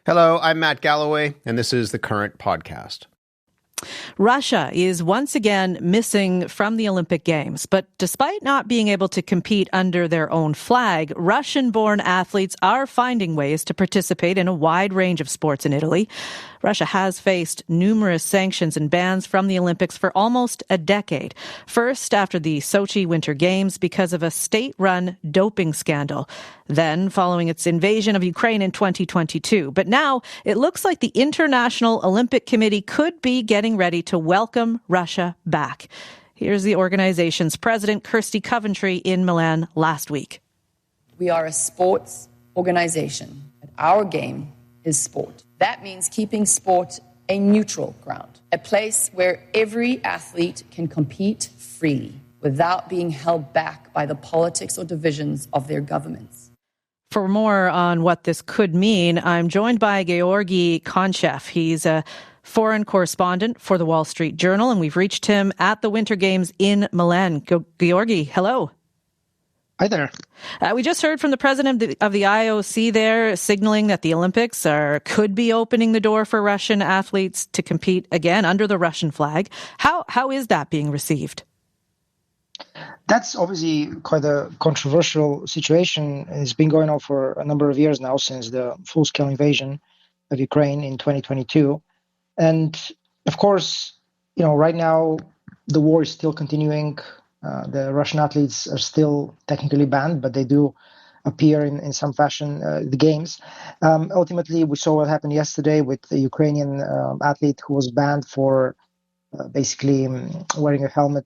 Hello, I'm Matt Galloway, and this is the Current Podcast. Russia is once again missing from the Olympic Games, but despite not being able to compete under their own flag, Russian-born athletes are finding ways to participate in a wide range of sports in Italy. Russia has faced numerous sanctions and bans from the Olympics for almost a decade. First, after the Sochi Winter Games because of a state-run doping scandal. Then, following its invasion of Ukraine in 2022. But now, it looks like the International Olympic Committee could be getting ready to welcome Russia back. Here's the organization's president, Kirsty Coventry, in Milan last week. We are a sports organization, and our game is sport. That means keeping sport a neutral ground, a place where every athlete can compete freely without being held back by the politics or divisions of their governments. For more on what this could mean, I'm joined by Georgi Kantchev. He's a foreign correspondent for the Wall Street Journal, and we've reached him at the Winter Games in Milan. Georgi, hello. Hi there. We just heard from the president of the IOC there signaling that the Olympics could be opening the door for Russian athletes to compete again under the Russian flag. How is that being received? That's obviously quite a controversial situation. It's been going on for a number of years now since the full-scale invasion of Ukraine in 2022. And of course, right now the war is still continuing. The Russian athletes are still technically banned, but they do appear in some fashion the games. Ultimately, we saw what happened yesterday with the Ukrainian athlete who was banned for basically wearing a helmet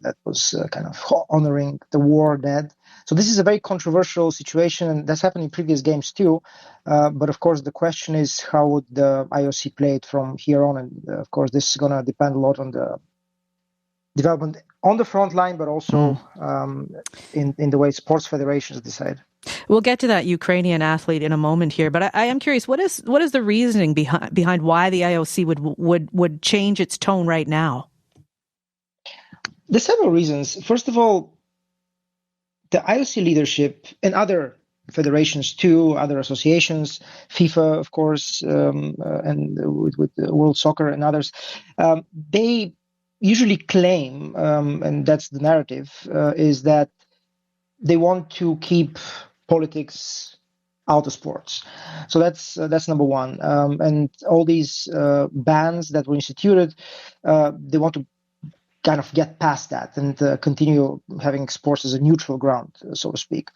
that was kind of honoring the war dead. So this is a very controversial situation, and that's happened in previous games too. But of course, the question is how would the IOC play it from here on? And of course, this is going to depend a lot on the development on the front line, but also in the way sports federations decide. We'll get to that Ukrainian athlete in a moment here, but I am curious, what is the reasoning behind why the IOC would change its tone right now? There's several reasons. First of all, the IOC leadership and other federations too, other associations, FIFA, of course, and with World Soccer and others, they usually claim, and that's the narrative, is that they want to keep politics out of sports. So that's number one. And all these bans that were instituted, they want to kind of get past that and continue having sports as a neutral ground, so to speak.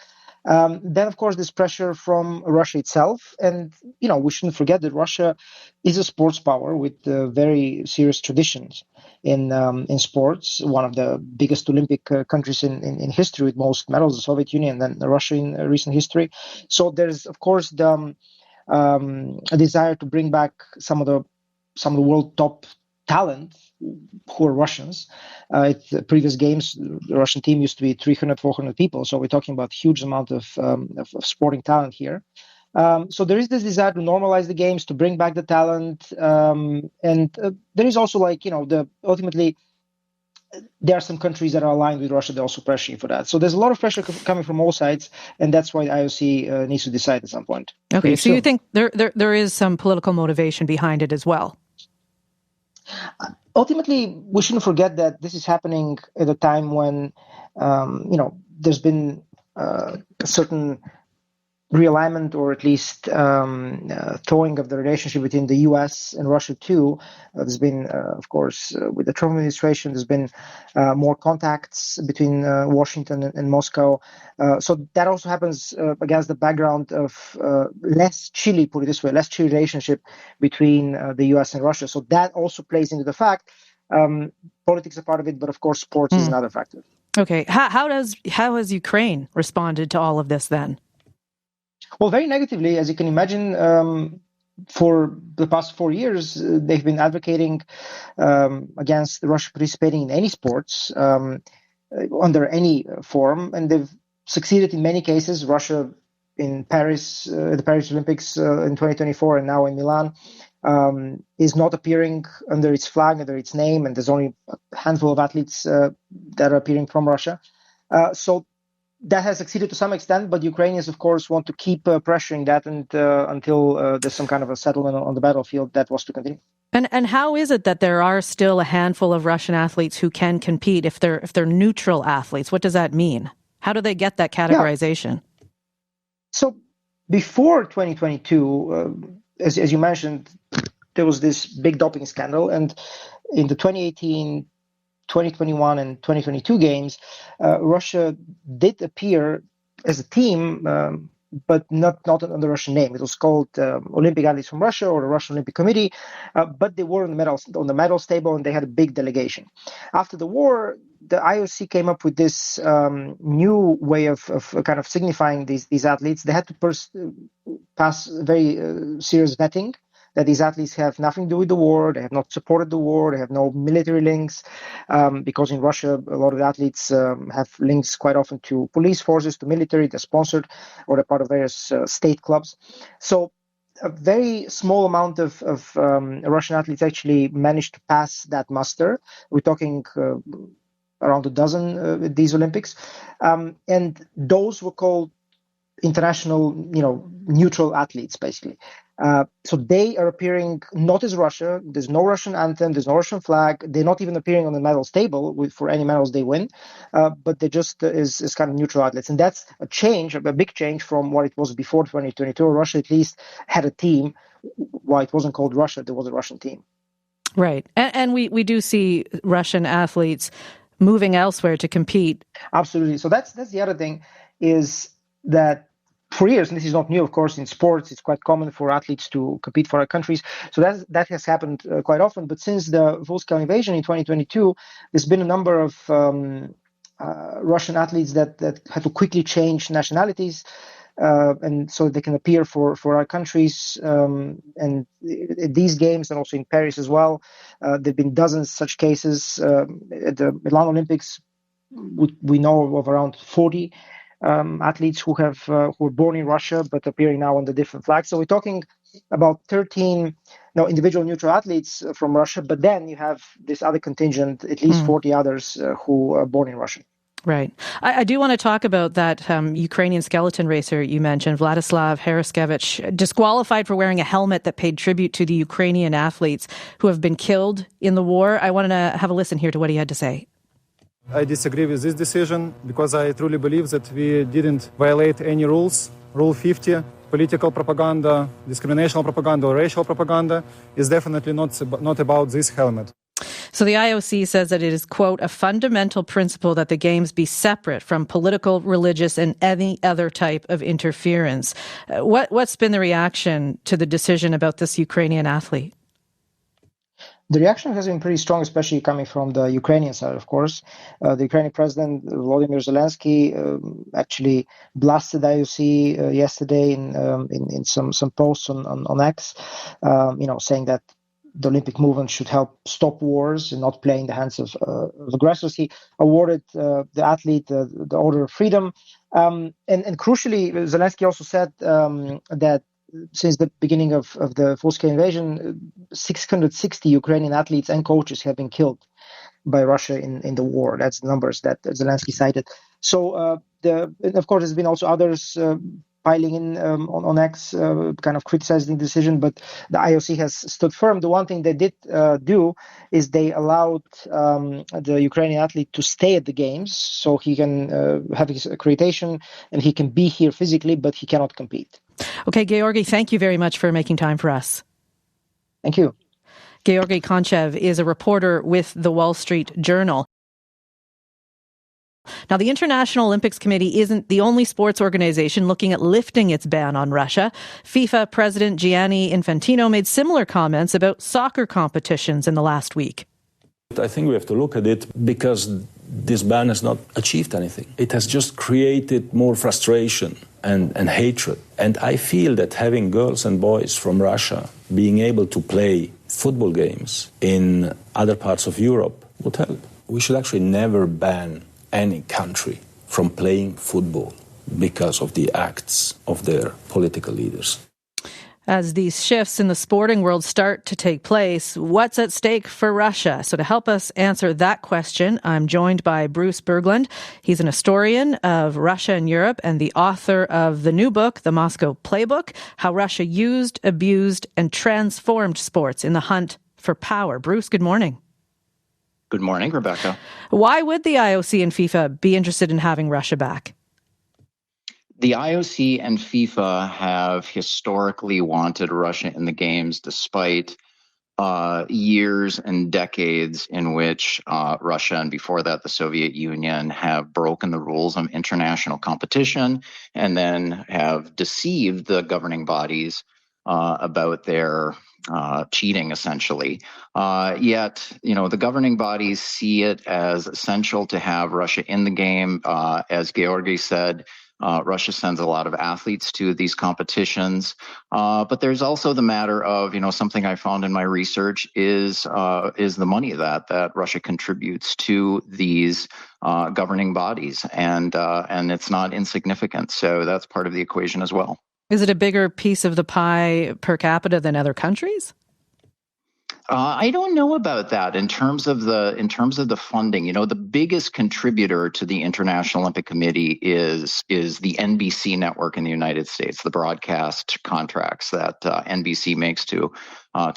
Then, of course, there's pressure from Russia itself. And, we shouldn't forget that Russia is a sports power with very serious traditions in sports. One of the biggest Olympic countries in history with most medals, the Soviet Union, and then Russia in recent history. So there's, of course, a desire to bring back some of the world top talent who are Russians. At the previous games, the Russian team used to be 300, 400 people. So we're talking about huge amount of sporting talent here. So there is this desire to normalize the games, to bring back the talent. And there is also ultimately, there are some countries that are aligned with Russia. They're also pressuring for that. So there's a lot of pressure coming from all sides. And that's why the IOC needs to decide at some point. Okay, so you think there is some political motivation behind it as well? Ultimately, we shouldn't forget that this is happening at a time when, there's been a certain realignment, or at least thawing of the relationship between the U.S. and Russia too. There's been, of course, with the Trump administration, there's been more contacts between Washington and Moscow. So that also happens against the background of less chilly relationship between the U.S. and Russia. So that also plays into the fact. Politics are part of it, but of course, sports is another factor. Okay, how has Ukraine responded to all of this then? Well, very negatively, as you can imagine. For the past 4 years, they've been advocating against Russia participating in any sports under any form, and they've succeeded in many cases. Russia in Paris, the Paris Olympics in 2024, and now in Milan, is not appearing under its flag, under its name, and there's only a handful of athletes that are appearing from Russia. So that has succeeded to some extent, but Ukrainians, of course, want to keep pressuring that until there's some kind of a settlement on the battlefield that was to continue. And how is it that there are still a handful of Russian athletes who can compete if they're neutral athletes? What does that mean? How do they get that categorization? Yeah. So before 2022, as you mentioned, there was this big doping scandal, and in the 2018, 2021, and 2022 games, Russia did appear as a team, but not under the Russian name. It was called Olympic Athletes from Russia or the Russian Olympic Committee, but they were on the medals table, and they had a big delegation. After the war, the IOC came up with this new way of kind of signifying these athletes. They had to pass very serious vetting, that these athletes have nothing to do with the war, they have not supported the war, they have no military links, because in Russia, a lot of athletes have links quite often to police forces, to military, they're sponsored, or they're part of various state clubs. So a very small amount of Russian athletes actually managed to pass that muster. We're talking around a dozen at these Olympics. And those were called international, neutral athletes, basically. So they are appearing not as Russia. There's no Russian anthem. There's no Russian flag. They're not even appearing on the medals table for any medals they win. But they just is kind of neutral athletes. And that's a change, a big change from what it was before 2022. Russia at least had a team. While it wasn't called Russia, there was a Russian team. Right. And we do see Russian athletes moving elsewhere to compete. Absolutely. So that's the other thing, is that for years, and this is not new, of course, in sports, it's quite common for athletes to compete for other countries. So that has happened quite often. But since the full-scale invasion in 2022, there's been a number of Russian athletes that had to quickly change nationalities, and so they can appear for our countries. And these games, and also in Paris as well, there have been dozens of such cases. At the Milan Olympics, we know of around 40 athletes who were born in Russia but appearing now on the different flags. So we're talking about 13 individual neutral athletes from Russia, but then you have this other contingent, at least 40 others who are born in Russia. Right. I do want to talk about that Ukrainian skeleton racer you mentioned, Vladislav Haraskevich, disqualified for wearing a helmet that paid tribute to the Ukrainian athletes who have been killed in the war. I wanted to have a listen here to what he had to say. I disagree with this decision because I truly believe that we didn't violate any rules. Rule 50, political propaganda, discriminational propaganda, or racial propaganda is definitely not about this helmet. So the IOC says that it is, quote, a fundamental principle that the games be separate from political, religious, and any other type of interference. What's been the reaction to the decision about this Ukrainian athlete? The reaction has been pretty strong, especially coming from the Ukrainian side, of course. The Ukrainian president, Volodymyr Zelensky, actually blasted IOC yesterday in some posts on X, saying that the Olympic movement should help stop wars and not play in the hands of aggressors. He awarded the athlete the Order of Freedom. And crucially, Zelensky also said that since the beginning of the full-scale invasion, 660 Ukrainian athletes and coaches have been killed by Russia in the war. That's the numbers that Zelensky cited. So, of course, there's been also others piling in on X, kind of criticizing the decision, but the IOC has stood firm. The one thing they did do is they allowed the Ukrainian athlete to stay at the games, so he can have his accreditation and he can be here physically, but he cannot compete. Okay, Georgi, thank you very much for making time for us. Thank you. Georgi Kantchev is a reporter with the Wall Street Journal. Now, the International Olympics Committee isn't the only sports organization looking at lifting its ban on Russia. FIFA President Gianni Infantino made similar comments about soccer competitions in the last week. I think we have to look at it because this ban has not achieved anything. It has just created more frustration and hatred. And I feel that having girls and boys from Russia being able to play football games in other parts of Europe would help. We should actually never ban any country from playing football because of the acts of their political leaders. As these shifts in the sporting world start to take place, what's at stake for Russia? So to help us answer that question, I'm joined by Bruce Berglund. He's an historian of Russia and Europe and the author of the new book, The Moscow Playbook, How Russia Used, Abused, and Transformed Sports in the Hunt for Power. Bruce, good morning. Good morning, Rebecca. Why would the IOC and FIFA be interested in having Russia back? The IOC and FIFA have historically wanted Russia in the games despite years and decades in which Russia and before that the Soviet Union have broken the rules of international competition and then have deceived the governing bodies about their cheating, essentially. Yet, the governing bodies see it as essential to have Russia in the game. As Georgi said, Russia sends a lot of athletes to these competitions, but there's also the matter of, something I found in my research is the money that Russia contributes to these governing bodies, and it's not insignificant. So that's part of the equation as well. Is it a bigger piece of the pie per capita than other countries? I don't know about that in terms of the funding. The biggest contributor to the International Olympic Committee is the NBC network in the United States, the broadcast contracts that NBC makes to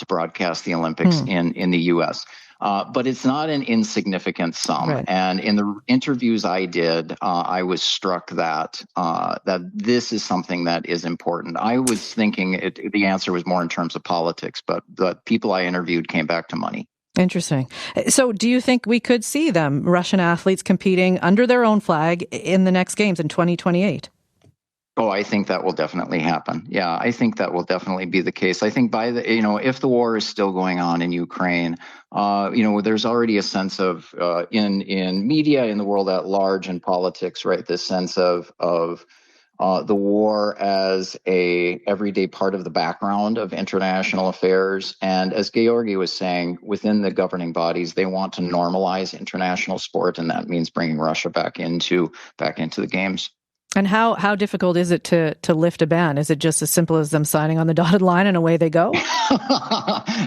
broadcast the Olympics in the U.S. But it's not an insignificant sum. Right. And in the interviews I did, I was struck that this is something that is important. I was thinking the answer was more in terms of politics, but the people I interviewed came back to money. Interesting. So do you think we could see Russian athletes competing under their own flag in the next games in 2028? Oh, I think that will definitely happen. Yeah, I think that will definitely be the case. I think if the war is still going on in Ukraine, there's already a sense of in media, in the world at large, in politics, right? This sense of the war as a everyday part of the background of international affairs. And as Georgi was saying, within the governing bodies, they want to normalize international sport, and that means bringing Russia back into the games. And how difficult is it to lift a ban? Is it just as simple as them signing on the dotted line and away they go?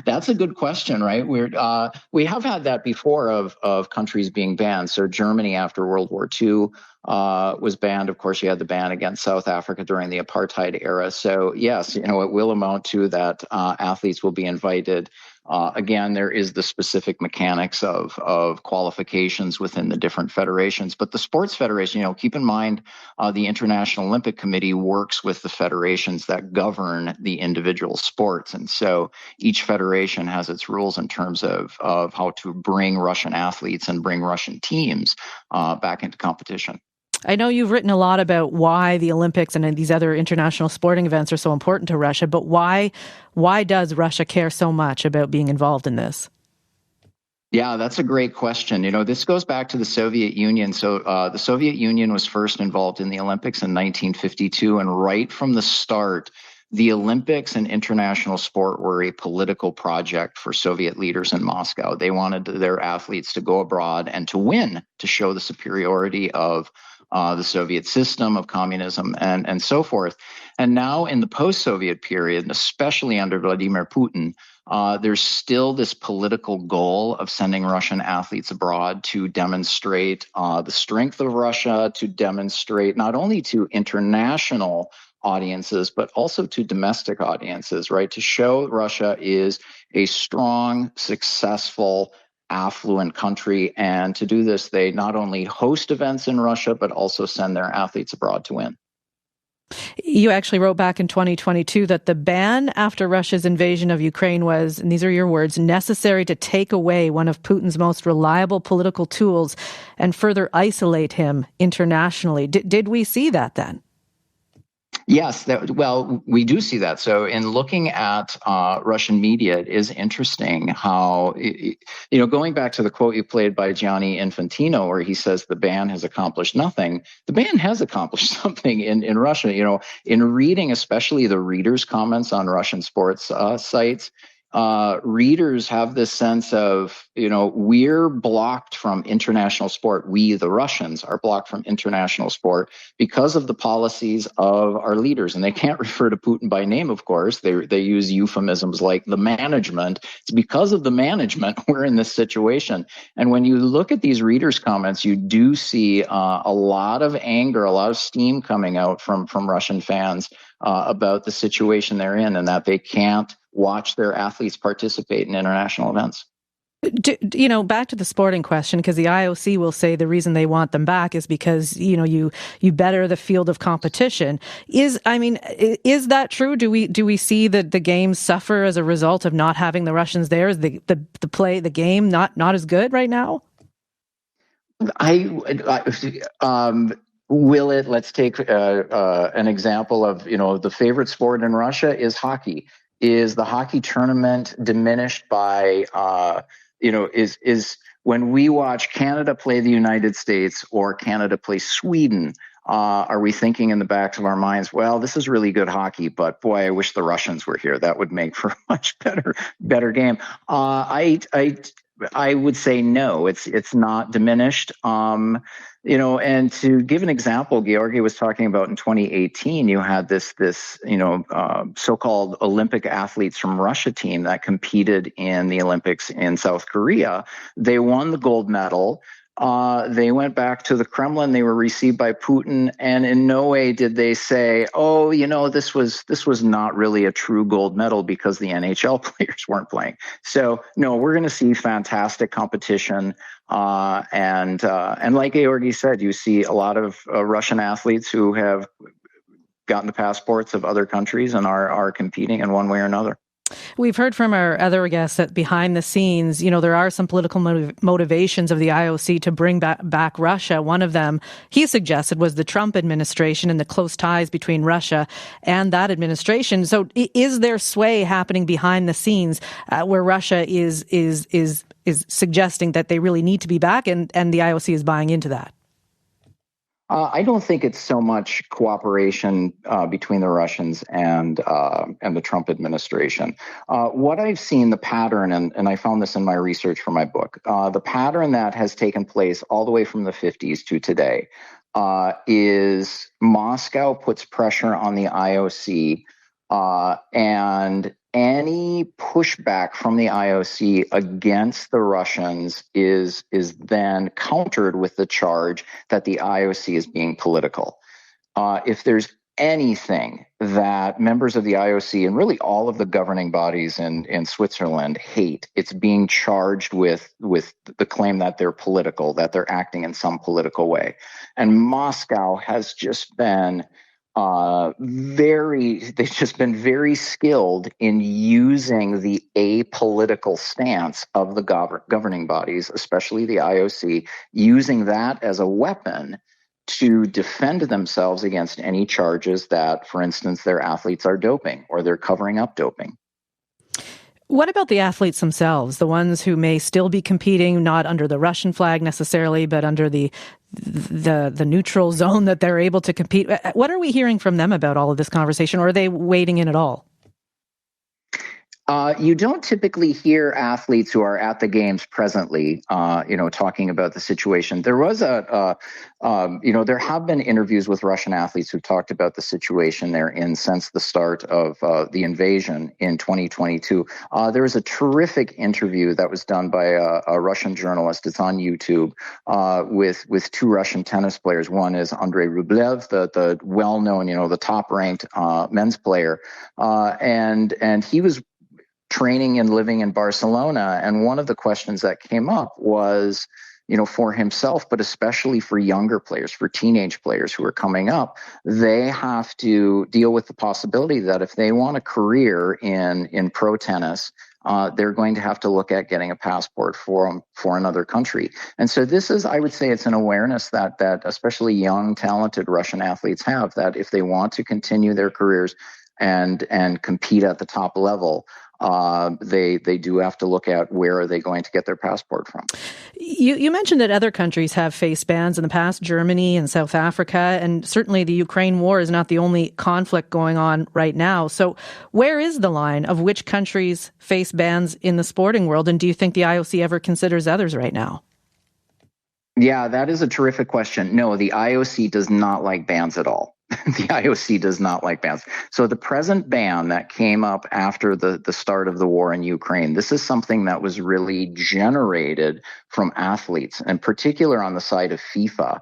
That's a good question, right? We have had that before of countries being banned. So Germany after World War II was banned. Of course, you had the ban against South Africa during the apartheid era. So yes, it will amount to that. Athletes will be invited. Again, there is the specific mechanics of qualifications within the different federations. But the sports federation, keep in mind, the International Olympic Committee works with the federations that govern the individual sports. And so each federation has its rules in terms of how to bring Russian athletes and bring Russian teams back into competition. I know you've written a lot about why the Olympics and these other international sporting events are so important to Russia, but why does Russia care so much about being involved in this? Yeah, that's a great question. This goes back to the Soviet Union. So the Soviet Union was first involved in the Olympics in 1952, and right from the start, the Olympics and international sport were a political project for Soviet leaders in Moscow. They wanted their athletes to go abroad and to win, to show the superiority of the Soviet system, of communism, and so forth. And now in the post-Soviet period, and especially under Vladimir Putin, there's still this political goal of sending Russian athletes abroad to demonstrate the strength of Russia, to demonstrate not only to international audiences, but also to domestic audiences, right? To show Russia is a strong, successful, affluent country. And to do this, they not only host events in Russia, but also send their athletes abroad to win. You actually wrote back in 2022 that the ban after Russia's invasion of Ukraine was, and these are your words, necessary to take away one of Putin's most reliable political tools and further isolate him internationally. Did we see that then? Yes, we do see that. So in looking at Russian media, it is interesting how, going back to the quote you played by Gianni Infantino, where he says the ban has accomplished nothing. The ban has accomplished something in Russia. In reading, especially the readers' comments on Russian sports sites, readers have this sense of, we're blocked from international sport. We, the Russians, are blocked from international sport because of the policies of our leaders. And they can't refer to Putin by name, of course. They use euphemisms like the management. It's because of the management we're in this situation. And when you look at these readers' comments, you do see a lot of anger, a lot of steam coming out from Russian fans about the situation they're in, and that they can't watch their athletes participate in international events. Back to the sporting question, because the IOC will say the reason they want them back is because, you better the field of competition. Is that true? Do we see that the games suffer as a result of not having the Russians there? Is the game not as good right now? Will it? Let's take an example of, the favorite sport in Russia is hockey. Is the hockey tournament diminished by, is when we watch Canada play the United States or Canada play Sweden, are we thinking in the backs of our minds, well, this is really good hockey, but boy, I wish the Russians were here. That would make for a much better game. I would say no, it's not diminished. And to give an example, Georgi was talking about in 2018, you had this so-called Olympic athletes from Russia team that competed in the Olympics in South Korea. They won the gold medal. They went back to the Kremlin. They were received by Putin, and in no way did they say, "Oh, this was not really a true gold medal because the NHL players weren't playing." So, no, we're going to see fantastic competition, and like Georgi said, you see a lot of Russian athletes who have gotten the passports of other countries and are competing in one way or another. We've heard from our other guests that behind the scenes, there are some political motivations of the IOC to bring back Russia. One of them, he suggested, was the Trump administration and the close ties between Russia and that administration. So is there sway happening behind the scenes where Russia is suggesting that they really need to be back and the IOC is buying into that? I don't think it's so much cooperation between the Russians and the Trump administration. What I've seen, the pattern, and I found this in my research for my book, the pattern that has taken place all the way from the 50s to today is Moscow puts pressure on the IOC, and any pushback from the IOC against the Russians is then countered with the charge that the IOC is being political. If there's anything that members of the IOC and really all of the governing bodies in Switzerland hate, it's being charged with the claim that they're political, that they're acting in some political way. And Moscow has just been they've just been very skilled in using the apolitical stance of the governing bodies, especially the IOC, using that as a weapon to defend themselves against any charges that, for instance, their athletes are doping or they're covering up doping. What about the athletes themselves, the ones who may still be competing, not under the Russian flag necessarily, but under the neutral zone that they're able to compete? What are we hearing from them about all of this conversation, or are they wading in at all? You don't typically hear athletes who are at the games presently, talking about the situation. There was there have been interviews with Russian athletes who talked about the situation they're in since the start of the invasion in 2022. There was a terrific interview that was done by a Russian journalist. It's on YouTube with two Russian tennis players. One is Andrei Rublev, the well-known, the top-ranked men's player, and he was training and living in Barcelona. And one of the questions that came up was, for himself, but especially for younger players, for teenage players who are coming up, they have to deal with the possibility that if they want a career in pro tennis, they're going to have to look at getting a passport for another country. And so this is, I would say, it's an awareness that especially young, talented Russian athletes have, that if they want to continue their careers and compete at the top level, they do have to look at where are they going to get their passport from. You mentioned that other countries have faced bans in the past, Germany and South Africa, and certainly the Ukraine war is not the only conflict going on right now. So where is the line of which countries face bans in the sporting world, and do you think the IOC ever considers others right now? Yeah, that is a terrific question. No, the IOC does not like bans at all. The IOC does not like bans. So the present ban that came up after the start of the war in Ukraine, this is something that was really generated from athletes, in particular on the side of FIFA.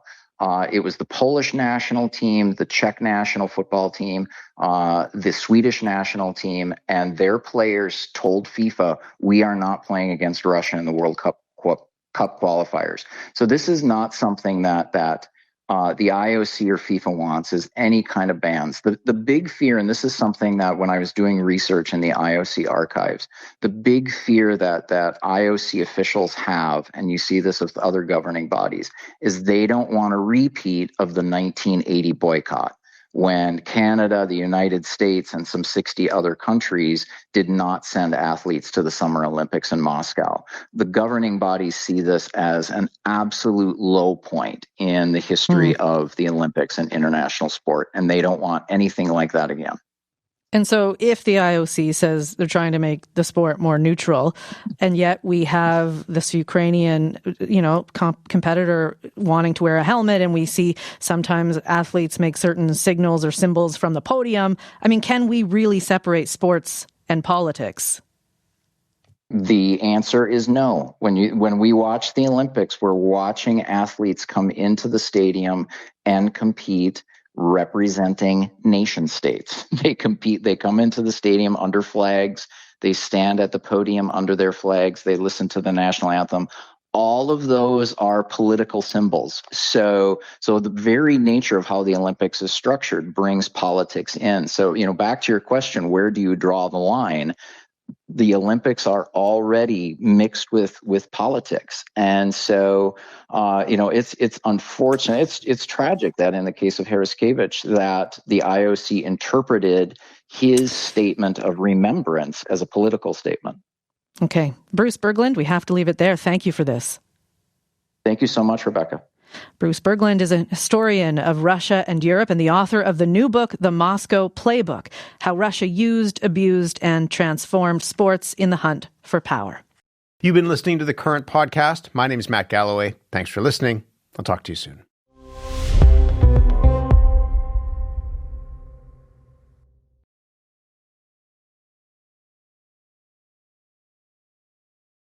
It was the Polish national team, the Czech national football team, the Swedish national team, and their players told FIFA, we are not playing against Russia in the World Cup qualifiers. So this is not something that the IOC or FIFA wants, is any kind of bans. The big fear, and this is something that when I was doing research in the IOC archives, the big fear that IOC officials have, and you see this with other governing bodies, is they don't want a repeat of the 1980 boycott, when Canada, the United States, and some 60 other countries did not send athletes to the Summer Olympics in Moscow. The governing bodies see this as an absolute low point in the history of the Olympics and international sport, and they don't want anything like that again. And so if the IOC says they're trying to make the sport more neutral, and yet we have this Ukrainian, competitor wanting to wear a helmet, and we see sometimes athletes make certain signals or symbols from the podium, I mean, can we really separate sports and politics? The answer is no. When we watch the Olympics, we're watching athletes come into the stadium and compete representing nation states. They compete, they come into the stadium under flags, they stand at the podium under their flags, they listen to the national anthem. All of those are political symbols. So the very nature of how the Olympics is structured brings politics in. So, back to your question, where do you draw the line? The Olympics are already mixed with politics. And so, it's unfortunate. It's tragic that in the case of Haraskevich, that the IOC interpreted his statement of remembrance as a political statement. Okay. Bruce Berglund, we have to leave it there. Thank you for this. Thank you so much, Rebecca. Bruce Berglund is a historian of Russia and Europe and the author of the new book, The Moscow Playbook, How Russia Used, Abused, and Transformed Sports in the Hunt for Power. You've been listening to The Current Podcast. My name is Matt Galloway. Thanks for listening. I'll talk to you soon.